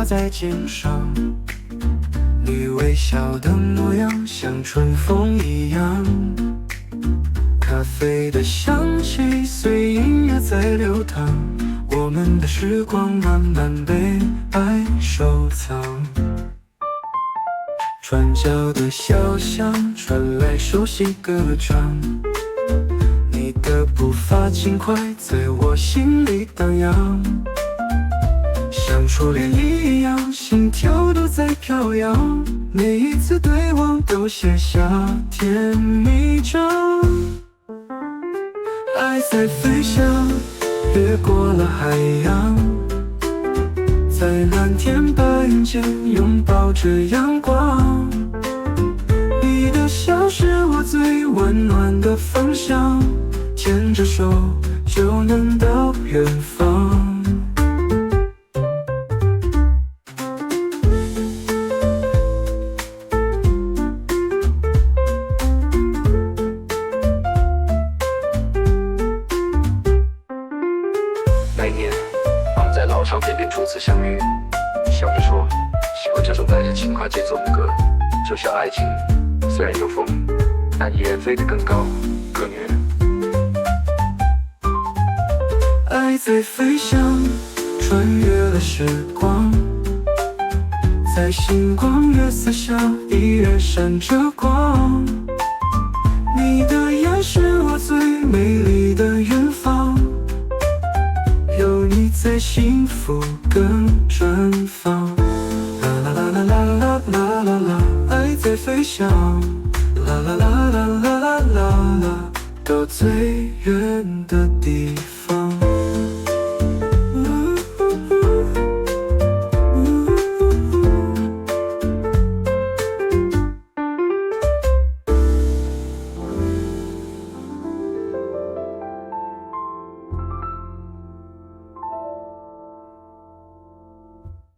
挂在肩上，你微笑的模样像春风一样，咖啡的香气随音乐在流淌，我们的时光慢慢被爱收藏。转角的小巷传来熟悉歌唱，你的步伐轻快在我心里荡漾，像初恋一样，心跳都在飘扬，每一次对望都写下甜蜜章。爱在飞翔，越过了海洋，在蓝天白云间拥抱着阳光，你的笑是我最温暖的方向，牵着手就能到远方。那一年，我们在老唱片店初次相遇，笑着说喜欢这种带着轻快节奏的歌，就像爱情，虽然有风，但依然飞得更高更远。爱在飞翔，穿越了时光，在星光月色下依然闪着光，你的眼是我最美丽的远方，有你在，幸福更绽放。啦啦啦啦啦啦啦啦，爱在飞翔。啦啦啦啦啦啦啦啦，到最远的地方。